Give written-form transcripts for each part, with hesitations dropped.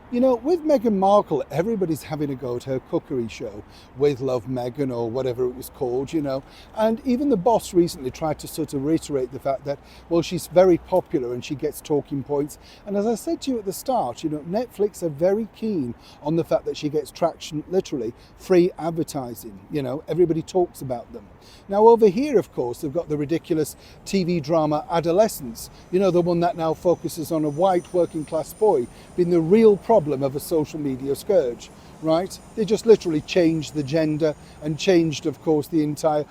You know, with Meghan Markle, everybody's having a go at her cookery show with Love Meghan or whatever it was called, And even the boss recently tried to sort of reiterate the fact that, well, she's very popular and she gets talking points. And as I said to you at the start, Netflix are very keen on the fact that she gets traction, literally free advertising. Everybody talks about them. Now, over here, of course, they've got the ridiculous TV drama Adolescence, the one that now focuses on a white working class boy being the real problem of a social media scourge, right? They just literally changed the gender and changed, of course, the entire,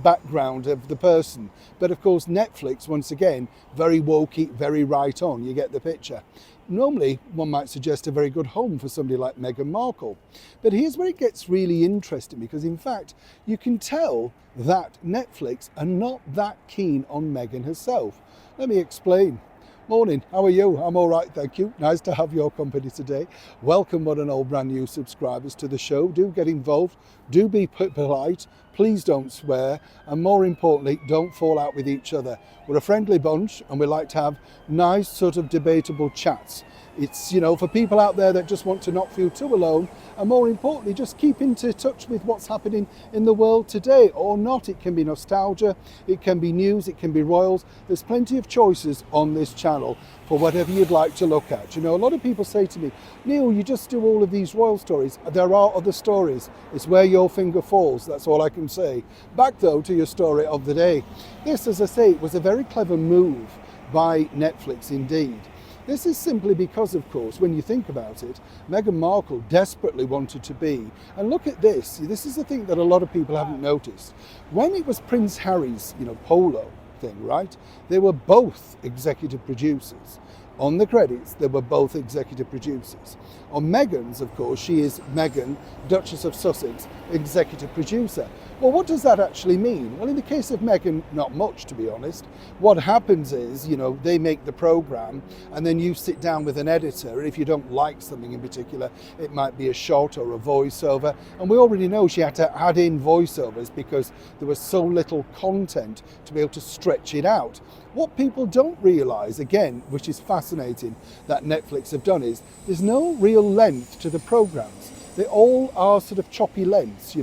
background of the person. But of course, Netflix, once again, very wokey, very right on. You get the picture. Normally, one might suggest a very good home for somebody like Meghan Markle. But here's where it gets really interesting, because in fact, you can tell that Netflix are not that keen on Meghan herself. Let me explain. Morning, how are you? I'm all right, thank you. Nice to have your company today. Welcome one and all brand new subscribers to the show. Do get involved, do be polite, please don't swear, and more importantly, don't fall out with each other. We're a friendly bunch and we like to have nice sort of debatable chats. It's, for people out there that just want to not feel too alone, and more importantly, just keep into touch with what's happening in the world today or not. It can be nostalgia, it can be news, it can be royals. There's plenty of choices on this channel for whatever you'd like to look at. A lot of people say to me, Neil, you just do all of these royal stories. There are other stories. It's where your finger falls. That's all I can say. Back though to your story of the day. This, as I say, was a very clever move by Netflix indeed. This is simply because, of course, when you think about it, Meghan Markle desperately wanted to be. And look at this. This is the thing that a lot of people haven't noticed. When it was Prince Harry's, polo thing, right? They were both executive producers. On the credits, they were both executive producers. On Meghan's, of course, she is Meghan, Duchess of Sussex, executive producer. Well, what does that actually mean? Well, in the case of Meghan, not much, to be honest. What happens is, they make the program and then you sit down with an editor, and if you don't like something in particular, it might be a shot or a voiceover. And we already know she had to add in voiceovers because there was so little content to be able to stretch it out. What people don't realise, again, which is fascinating, that Netflix have done is there's no real length to the programmes. They all are sort of choppy lengths,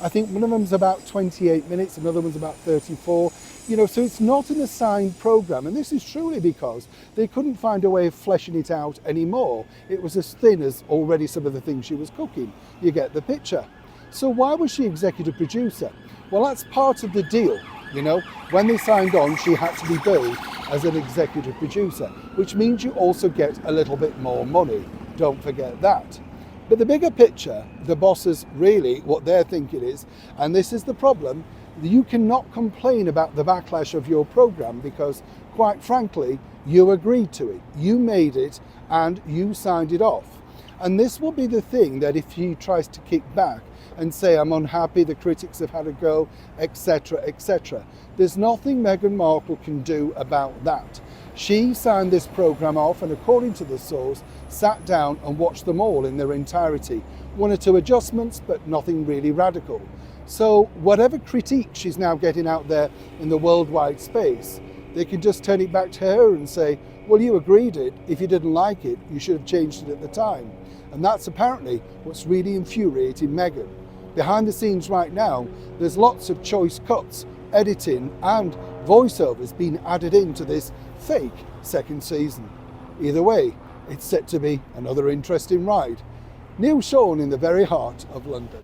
I think one of them's about 28 minutes, another one's about 34, so it's not an assigned programme. And this is truly because they couldn't find a way of fleshing it out anymore. It was as thin as already some of the things she was cooking. You get the picture. So why was she executive producer? Well, that's part of the deal. When they signed on, she had to be billed as an executive producer, which means you also get a little bit more money. Don't forget that. But the bigger picture, the bosses really, what they're thinking is, and this is the problem, you cannot complain about the backlash of your program because, quite frankly, you agreed to it. You made it and you signed it off. And this will be the thing that if he tries to kick back and say, I'm unhappy, the critics have had a go, etc., etc. There's nothing Meghan Markle can do about that. She signed this program off and, according to the source, sat down and watched them all in their entirety. One or two adjustments, but nothing really radical. So whatever critique she's now getting out there in the worldwide space, they can just turn it back to her and say, well, you agreed it. If you didn't like it, you should have changed it at the time. And that's apparently what's really infuriating Meghan. Behind the scenes right now, there's lots of choice cuts, editing and voiceovers being added into this fake second season. Either way, it's set to be another interesting ride. Neil Sean in the very heart of London.